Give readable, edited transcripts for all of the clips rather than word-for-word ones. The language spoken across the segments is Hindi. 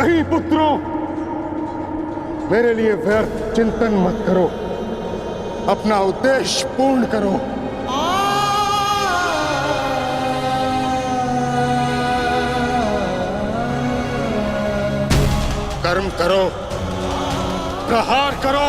नहीं पुत्रों, मेरे लिए व्यर्थ चिंतन मत करो, अपना उद्देश्य पूर्ण करो। कर्म करो, प्रहार करो।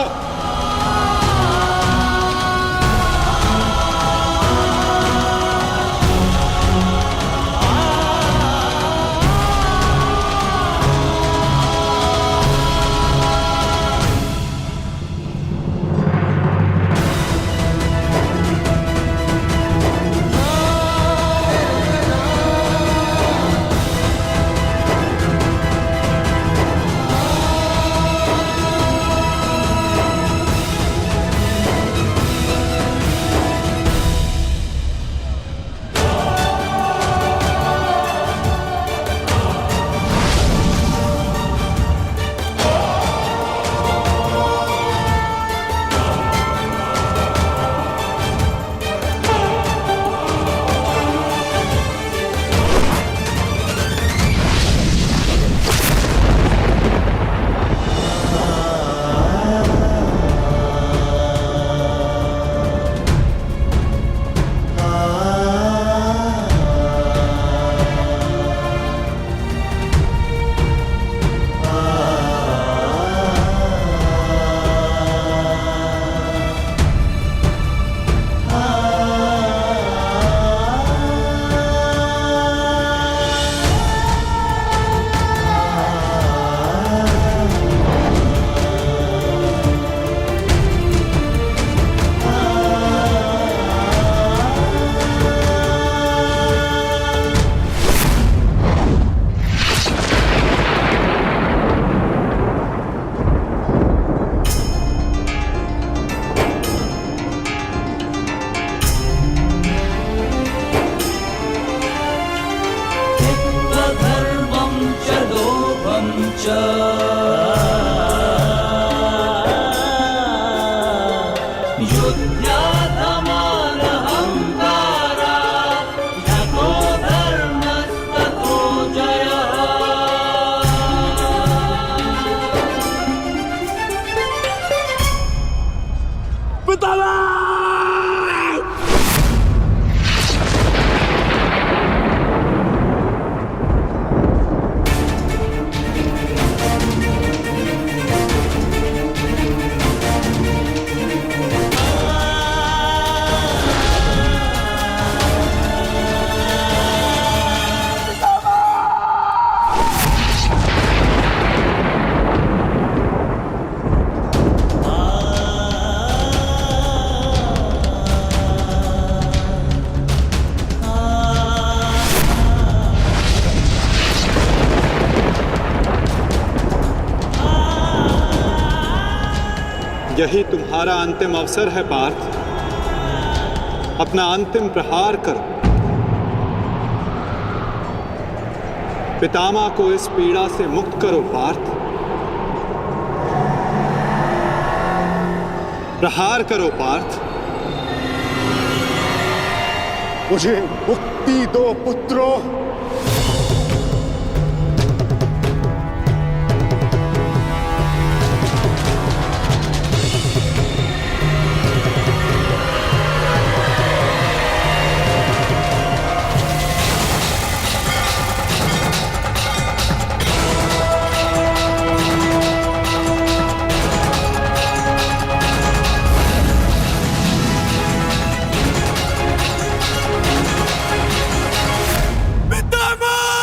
यही तुम्हारा अंतिम अवसर है पार्थ, अपना अंतिम प्रहार करो। पितामह को इस पीड़ा से मुक्त करो पार्थ, प्रहार करो पार्थ। मुझे मुक्ति दो पुत्रों। पितामह!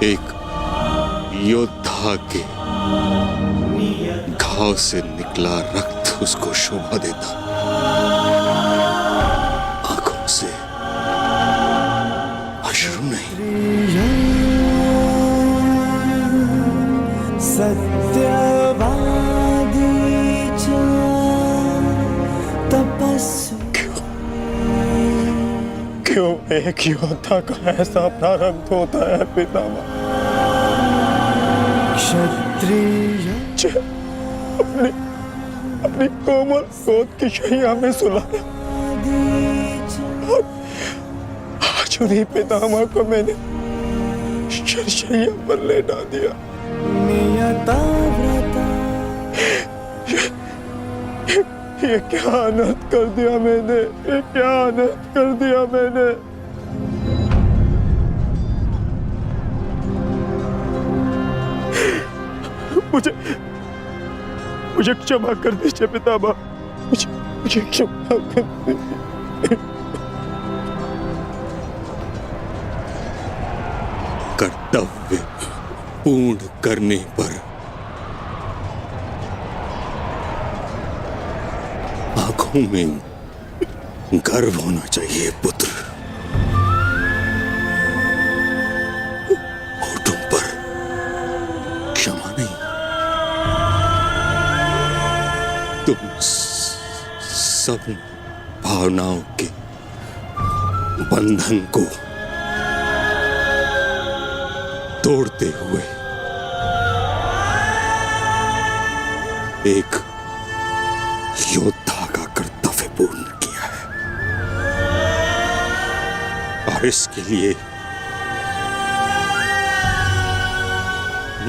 एक योद्धा के घाव से निकला रक्त उसको शोभा देता, आंखों से अश्रु नहीं। सत्यवादी च तपस्वी। क्यों एक योद्धा का ऐसा प्रारब्ध होता है पितामह? क्षत्रिय अपनी कोमल गोद की शैया में सुलाया। आज उन्हीं पितामह को मैंने शैया पर लेटा दिया। नियता व्रता। ये क्या अनर्थ कर दिया मैंने, ये क्या अनर्थ कर दिया मैंने। मुझे क्षमा कर दीजिए पितामह, मुझे क्षमा कर दीजिए। कर्तव्य पूर्ण करने पर आंखों में गर्व होना चाहिए पुत्र, होठों पर क्षमा नहीं। तुम सब भावनाओं के बंधन को तोड़ते हुए एक योद्धा का कर्तव्य पूर्ण किया है, और इसके लिए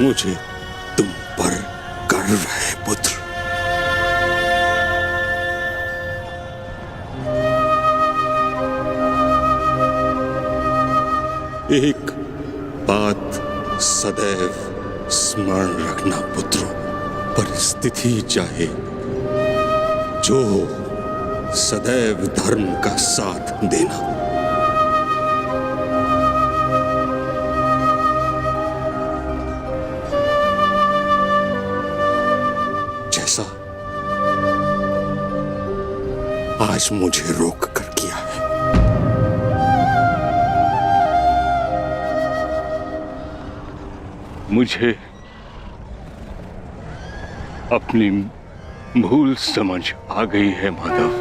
मुझे तुम पर गर्व है पुत्र। एक बात सदैव स्मरण रखना पुत्रों, परिस्थिति चाहे जो हो, सदैव धर्म का साथ देना। जैसा आज मुझे रोक कर किया है। मुझे अपनी भूल समझ आ गई है माधव।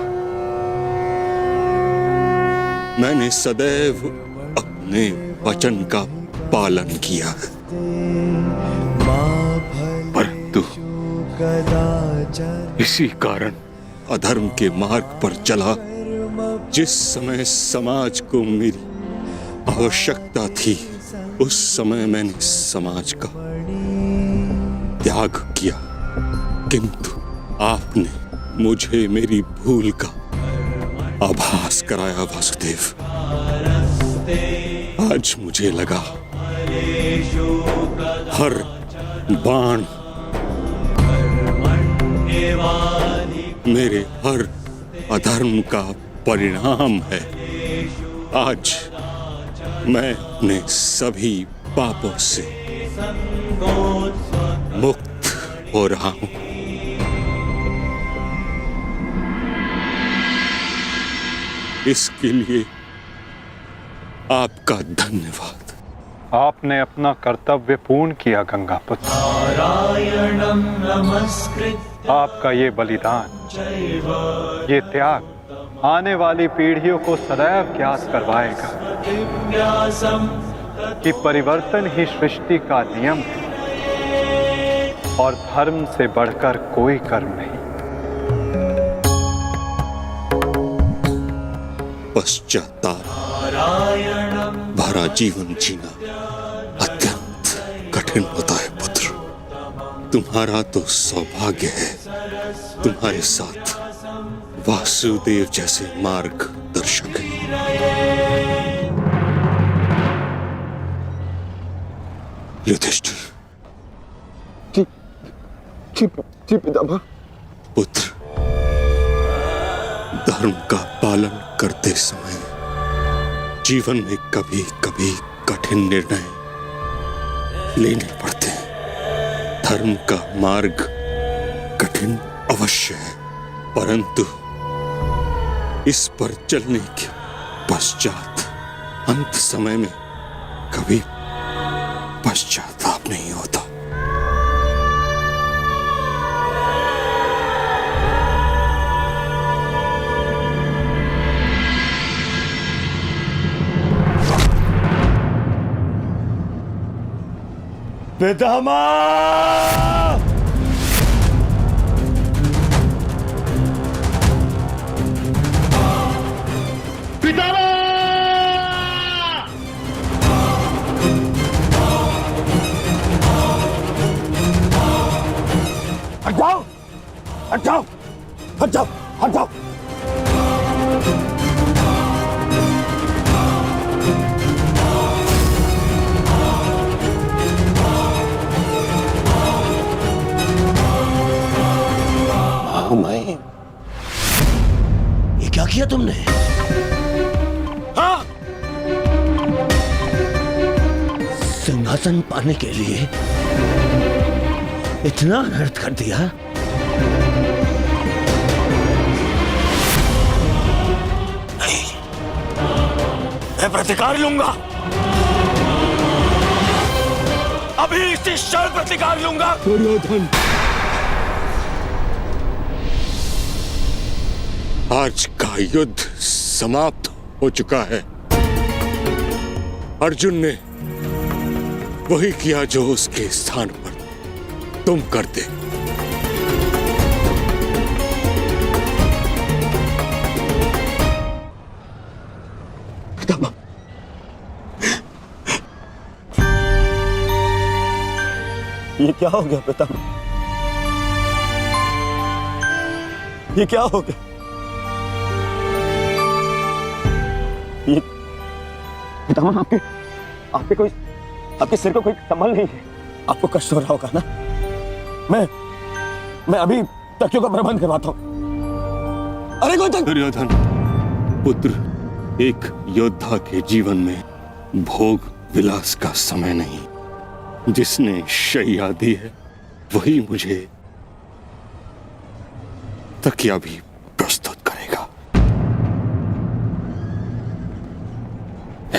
मैंने सदैव अपने वचन का पालन किया है, परंतु इसी कारण अधर्म के मार्ग पर चला। जिस समय समाज को मेरी आवश्यकता थी, उस समय मैंने समाज का त्याग किया, किंतु आपने मुझे मेरी भूल का आभास कराया वासुदेव। आज मुझे लगा हर बाण मेरे हर अधर्म का परिणाम है। आज मैं अपने सभी पापों से मुक्त हो रहा हूं। इसके लिए आपका धन्यवाद। आपने अपना कर्तव्य पूर्ण किया गंगापुत्र। आपका ये बलिदान, ये त्याग आने वाली पीढ़ियों को सदैव ज्ञात करवाएगा कि परिवर्तन ही सृष्टि का नियम है और धर्म से बढ़कर कोई कर्म नहीं। पश्चाताप भरा जीवन जीना अत्यंत कठिन होता है पुत्र। तुम्हारा तो सौभाग्य है, तुम्हारे साथ वासुदेव जैसे मार्गदर्शक हैं। युधिष्ठिर। जी पितामह। पुत्र, धर्म का पालन करते समय जीवन में कभी कभी कठिन निर्णय लेने पड़ते हैं। धर्म का मार्ग कठिन अवश्य है, परंतु इस पर चलने के पश्चात अंत समय में कभी पश्चाताप नहीं होता। पितामह! हट जाओ, हट जाओ, हट जाओ, हट जाओ। मैं ये क्या किया तुमने? हाँ? सिंहासन पाने के लिए इतना अनर्थ कर दिया? नहीं, मैं प्रतिकार लूंगा। अभी इसी क्षण प्रतिकार लूंगा। दुर्योधन, आज का युद्ध समाप्त हो चुका है। अर्जुन ने वही किया जो उसके स्थान पर तुम करते। पितामह, ये क्या हो गया पितामह? ये क्या हो गया? ये पितामह, आपके कोई, आपके सिर को कोई संभल नहीं है। आपको कष्ट हो रहा होगा ना? मैं अभी तकियों का प्रबंध करवाता हूं। अरे कोई दुर्योधन पुत्र, एक योद्धा के जीवन में भोग विलास का समय नहीं। जिसने शैया दी है वही मुझे तकिया भी प्रस्तुत करेगा।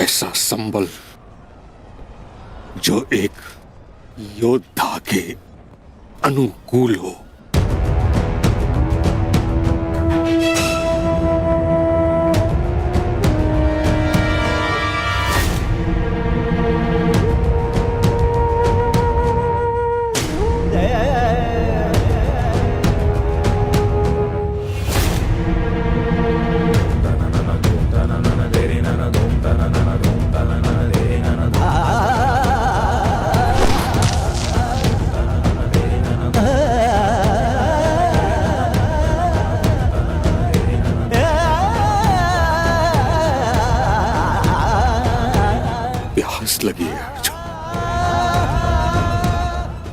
ऐसा संबल जो एक योद्धा के अनुकूल हो। प्यास लगी है अर्जुन,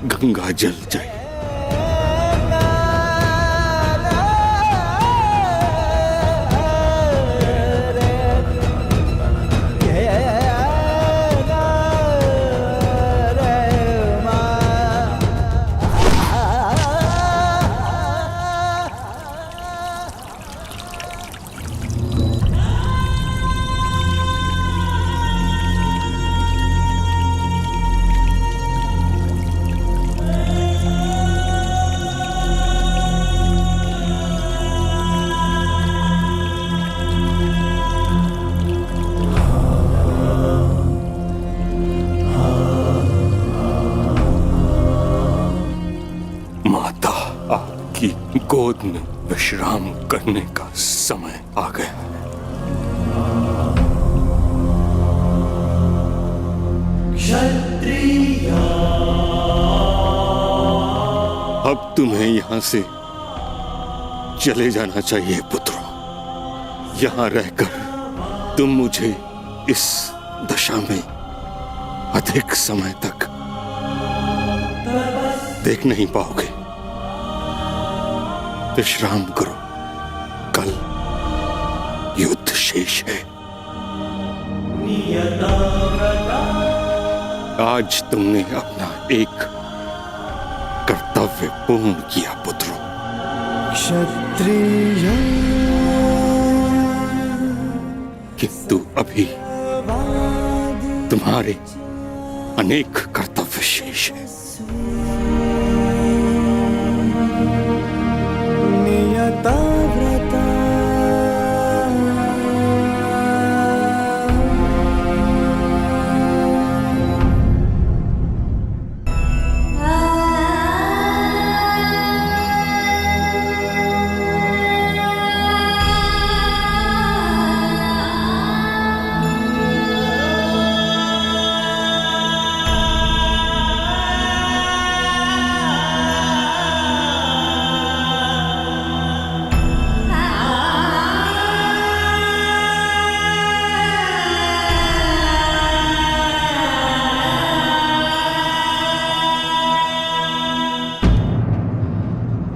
गंगा जल चाहिए। की गोद में विश्राम करने का समय आ गया है। अब तुम्हें यहां से चले जाना चाहिए पुत्रों। यहां रहकर तुम मुझे इस दशा में अधिक समय तक देख नहीं पाओगे। विश्राम करो, कल युद्ध शेष है। आज तुमने अपना एक कर्तव्य पूर्ण किया पुत्रों। क्षत्रिय किंतु अभी तुम्हारे अनेक कर्तव्य शेष हैं। नियता व्रता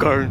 कर्ण,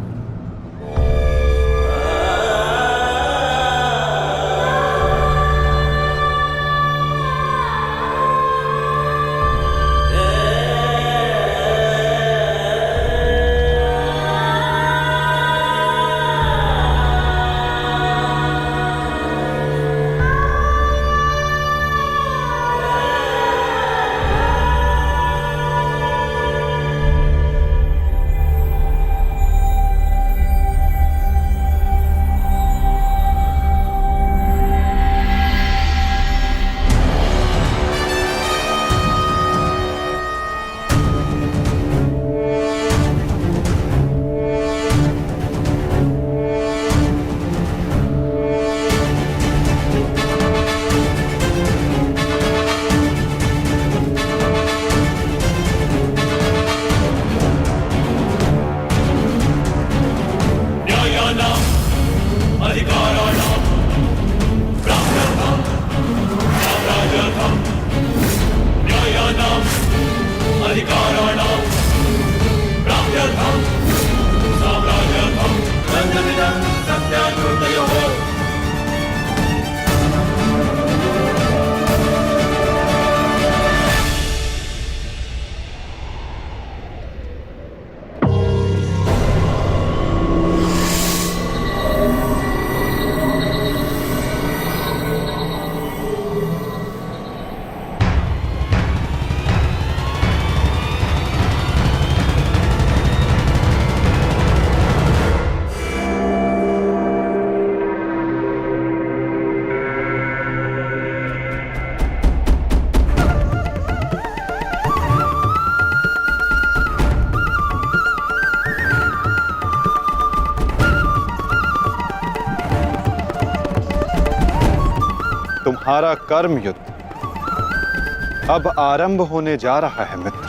तुम्हारा कर्म युद्ध अब आरंभ होने जा रहा है मित्र।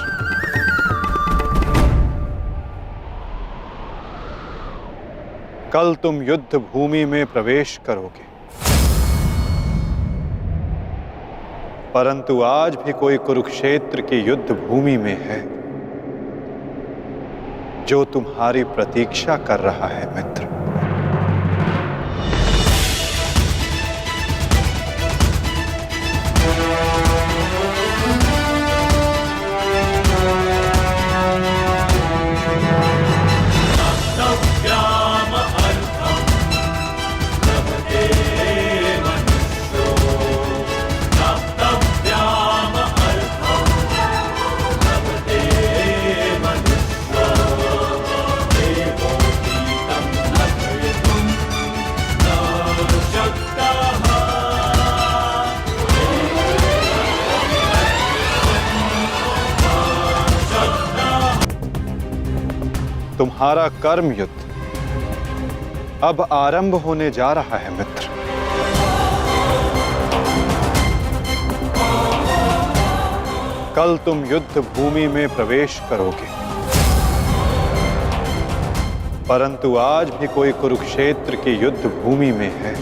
कल तुम युद्ध भूमि में प्रवेश करोगे, परंतु आज भी कोई कुरुक्षेत्र की युद्ध भूमि में है जो तुम्हारी प्रतीक्षा कर रहा है मित्र। तुम्हारा कर्म युद्ध अब आरंभ होने जा रहा है मित्र। कल तुम युद्ध भूमि में प्रवेश करोगे, परंतु आज भी कोई कुरुक्षेत्र की युद्ध भूमि में है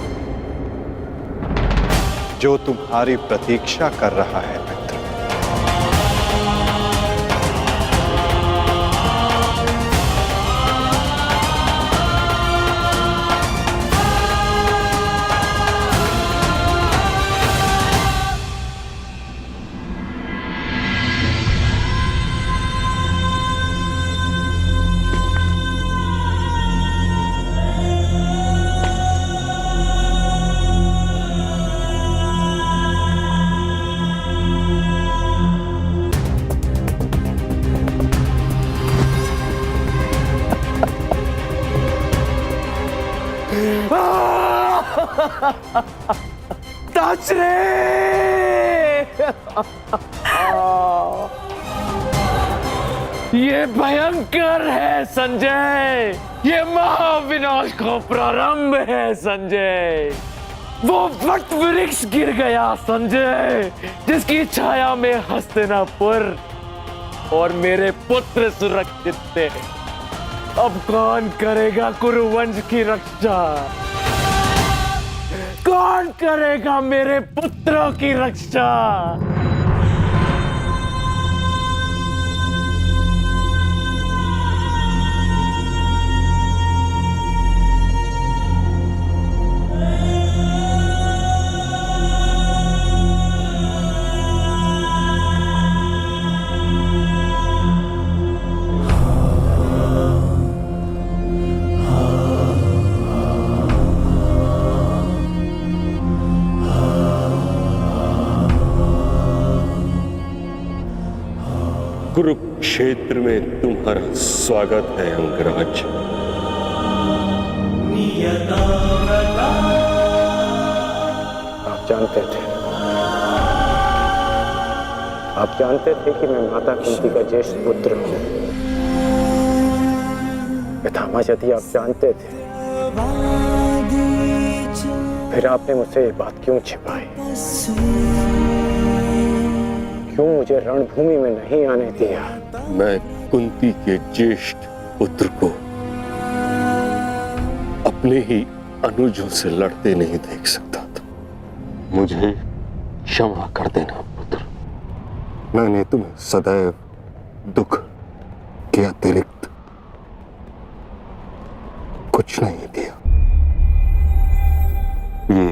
जो तुम्हारी प्रतीक्षा कर रहा है मित्र। ताचरे ये भयंकर है संजय, ये महाविनाश का प्रारंभ है संजय। वो वट वृक्ष गिर गया संजय, जिसकी छाया में हस्तिनापुर और मेरे पुत्र सुरक्षित थे। अब कौन करेगा कुरुवंश की रक्षा? कौन करेगा मेरे पुत्रों की रक्षा? कुरुक्षेत्र में तुम्हारा स्वागत है अंगराज। आप जानते थे, आप जानते थे कि मैं माता कुंती का ज्येष्ठ पुत्र हूं। पितामह, यदि आप जानते थे, फिर आपने मुझसे ये बात क्यों छिपाई? क्यों मुझे रणभूमि में नहीं आने दिया? मैं कुंती के ज्येष्ठ पुत्र को अपने ही अनुजों से लड़ते नहीं देख सकता था। मुझे क्षमा कर देना पुत्र। मैंने तुम्हें सदैव दुख के अतिरिक्त कुछ नहीं दिया। ये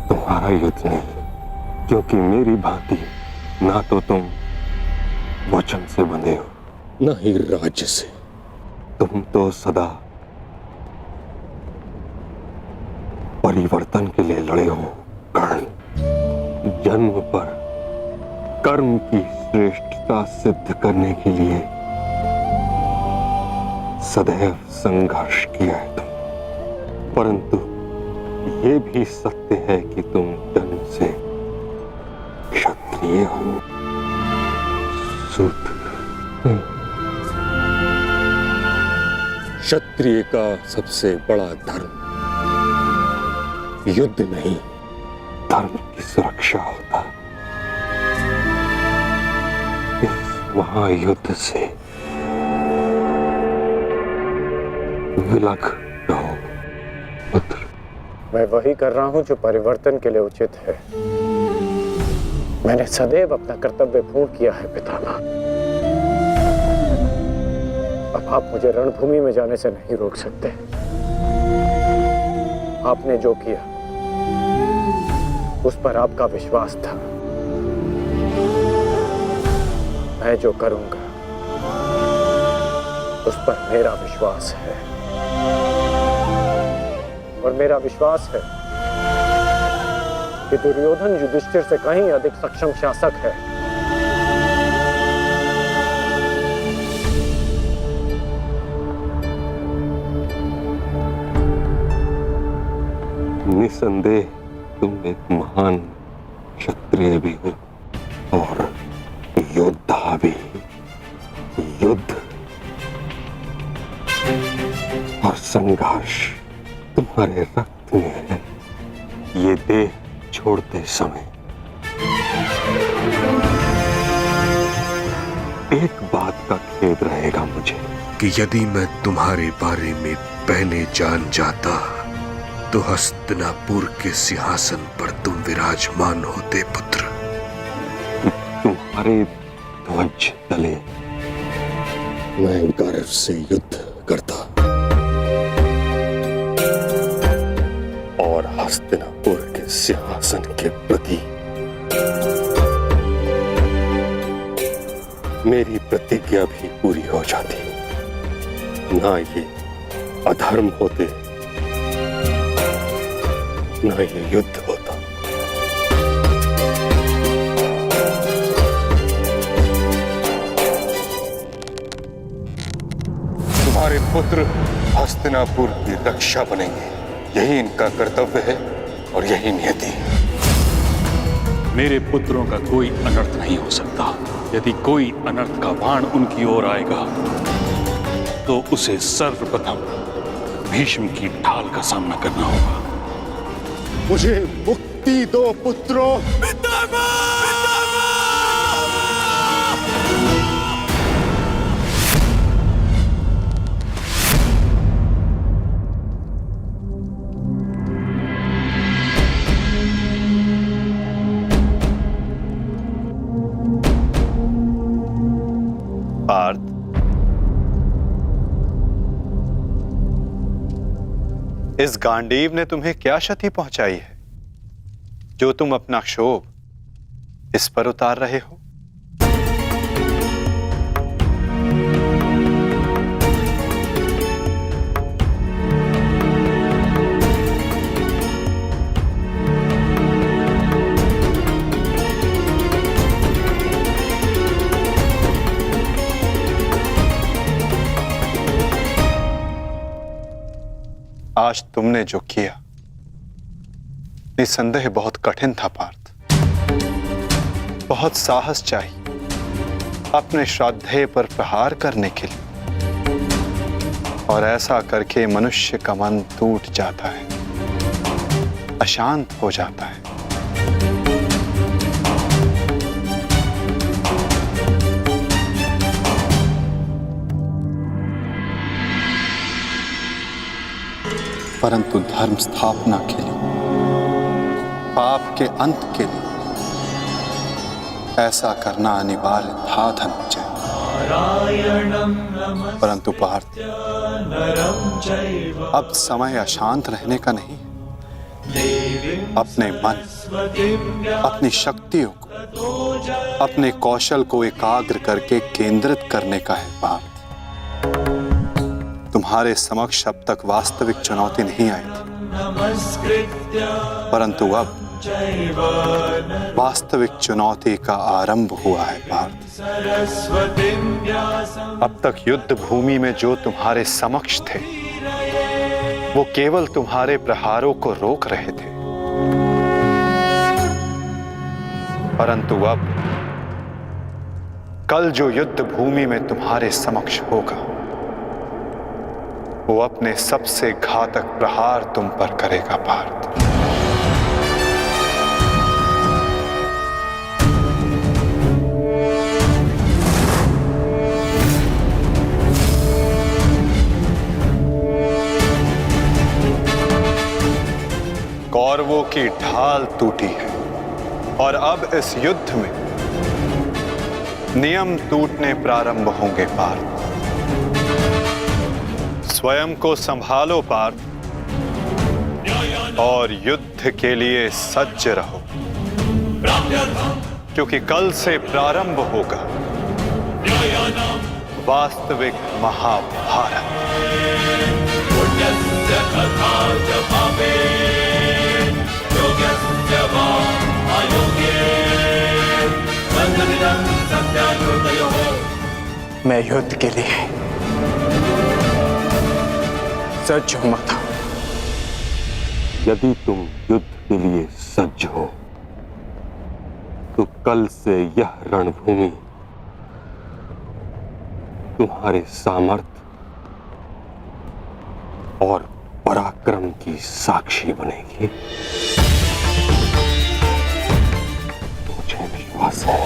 तुम्हारा युद्ध नहीं, क्योंकि मेरी भांति ना तो तुम वचन से बंधे हो, ना ही राज्य से। तुम तो सदा परिवर्तन के लिए लड़े हो कर्ण। जन्म पर कर्म की श्रेष्ठता सिद्ध करने के लिए सदैव संघर्ष किया है तुम। परंतु ये भी सत्य है कि तुम जन्म से क्षत्रिय हो, शूद्र। क्षत्रिय का सबसे बड़ा धर्म युद्ध नहीं, धर्म की सुरक्षा होता है। इस महायुद्ध से विलग रहो पुत्र। मैं वही कर रहा हूं जो परिवर्तन के लिए उचित है। मैंने सदैव अपना कर्तव्य पूर्ण किया है पितामह। अब आप मुझे रणभूमि में जाने से नहीं रोक सकते। आपने जो किया उस पर आपका विश्वास था। मैं जो करूंगा उस पर मेरा विश्वास है, और मेरा विश्वास है कि दुर्योधन युधिष्ठिर से कहीं अधिक सक्षम शासक है। निसंदेह तुम एक महान क्षत्रिय भी हो और योद्धा भी। युद्ध और संघर्ष तुम्हारे रक्त में है। ये देह छोड़ते समय एक बात का खेद रहेगा मुझे कि यदि मैं तुम्हारे बारे में पहले जान जाता तो हस्तिनापुर के सिंहासन पर तुम विराजमान होते पुत्र। तुम्हारे ध्वज तले मैं गर्व से युद्ध करता और हस्तिनापुर के सिंहासन के प्रति मेरी प्रतिज्ञा भी पूरी हो जाती। ना ये अधर्म होते, ना ये युद्ध होता। तुम्हारे पुत्र हस्तिनापुर की रक्षा बनेंगे। यही इनका कर्तव्य है और यही नियति है। मेरे पुत्रों का कोई अनर्थ नहीं हो सकता। यदि कोई अनर्थ का बाण उनकी ओर आएगा तो उसे सर्वप्रथम भीष्म की ढाल का सामना करना होगा। मुझे मुक्ति दो पुत्रों। पार्थ, इस गांडीव ने तुम्हें क्या क्षति पहुंचाई है जो तुम अपना क्षोभ इस पर उतार रहे हो? आज तुमने जो किया निसंदेह बहुत कठिन था पार्थ। बहुत साहस चाहिए अपने श्राद्धेय पर प्रहार करने के लिए, और ऐसा करके मनुष्य का मन टूट जाता है, अशांत हो जाता है। परंतु धर्म स्थापना के लिए, पाप के अंत के लिए ऐसा करना अनिवार्य था धनंजय। परंतु पार्थ, अब समय अशांत रहने का नहीं। अपने मन, अपनी शक्तियों को, अपने कौशल को एकाग्र करके केंद्रित करने का है पार्थ। तुम्हारे समक्ष अब तक वास्तविक चुनौती नहीं आई थी, परंतु अब वास्तविक चुनौती का आरंभ हुआ है पार्थ। अब तक युद्ध भूमि में जो तुम्हारे समक्ष थे वो केवल तुम्हारे प्रहारों को रोक रहे थे, परंतु अब कल जो युद्ध भूमि में तुम्हारे समक्ष होगा वो अपने सबसे घातक प्रहार तुम पर करेगा पार्थ। कौरवों की ढाल टूटी है और अब इस युद्ध में नियम टूटने प्रारंभ होंगे पार्थ। स्वयं को संभालो पार्थ और युद्ध के लिए सज्ज रहो, क्योंकि कल से प्रारंभ होगा वास्तविक महाभारत। मैं युद्ध के लिए सज्ज हूं माता। यदि तुम युद्ध के लिए सज्ज हो तो कल से यह रणभूमि तुम्हारे सामर्थ्य और पराक्रम की साक्षी बनेगी। मुझे विश्वास है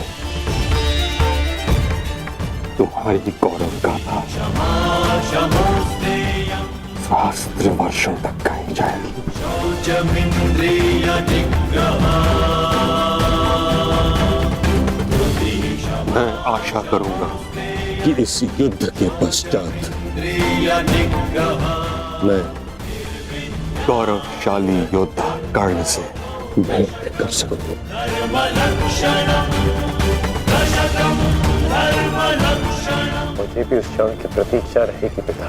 तुम्हारी गौरव गाथा सहस्त्र वर्षों तक गाई जाएगी। मैं आशा करूंगा कि इस युद्ध के पश्चात मैं गौरवशाली योद्धा कर्ण से भेंट कर सकूं। मुझे भी उस क्षण की प्रतीक्षा रहेगी पिता।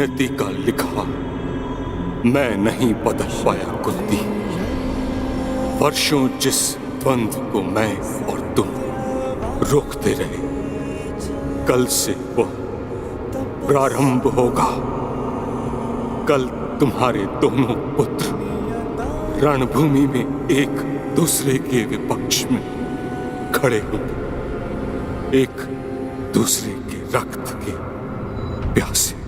नियति का लिखा मैं नहीं बदल पाया कुंती। वर्षों जिस द्वंद्व को मैं और तुम रोकते रहे, कल से वह प्रारंभ होगा। कल तुम्हारे दोनों पुत्र रणभूमि में एक दूसरे के विपक्ष में खड़े होंगे, एक दूसरे के रक्त के प्यासे।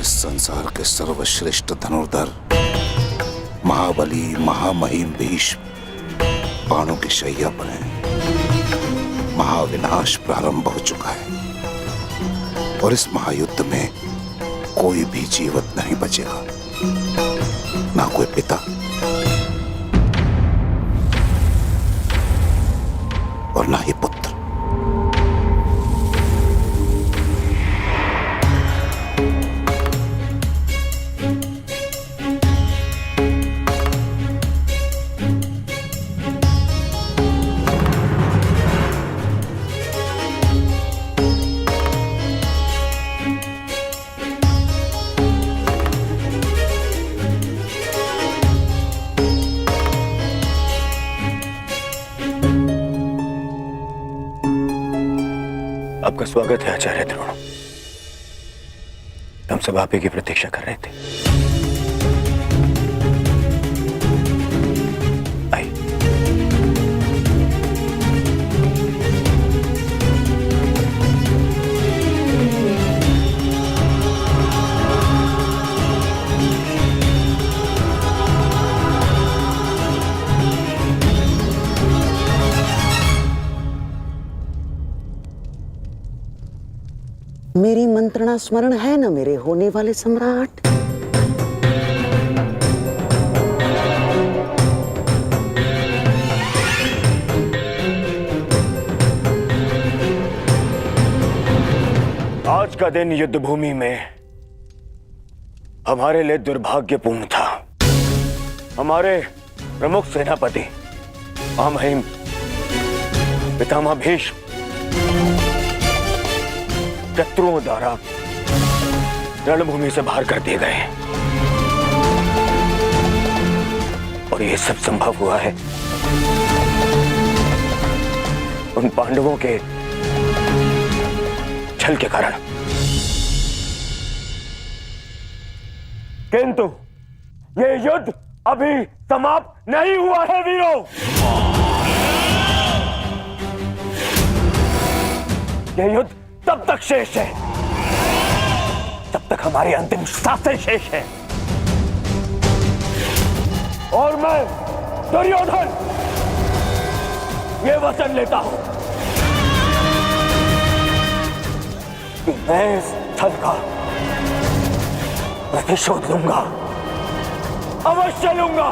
संसार के सर्वश्रेष्ठ धनुर्धर महाबली महामहिम भीष्म बाणों की शैया पर हैं। महाविनाश प्रारंभ हो चुका है और इस महायुद्ध में कोई भी जीवित नहीं बचेगा, ना कोई पिता और ना ही पुत्र। आपका स्वागत है आचार्य द्रोण। हम सब आप ही की प्रतीक्षा कर रहे थे। आइए। मेरी मंत्रणा स्मरण है ना मेरे होने वाले सम्राट? आज का दिन युद्ध भूमि में हमारे लिए दुर्भाग्यपूर्ण था। हमारे प्रमुख सेनापति महामहिम पितामह भीष्म शत्रुओं द्वारा रणभूमि से बाहर कर दिए गए और यह सब संभव हुआ है उन पांडवों के छल के कारण। किंतु यह युद्ध अभी समाप्त नहीं हुआ है वीरों। यह युद्ध तब तक शेष है तब तक हमारी अंतिम सांसें शेष है। और मैं दुर्योधन ये वचन लेता हूं कि मैं इस छल का प्रतिशोध लूंगा, अवश्य लूंगा।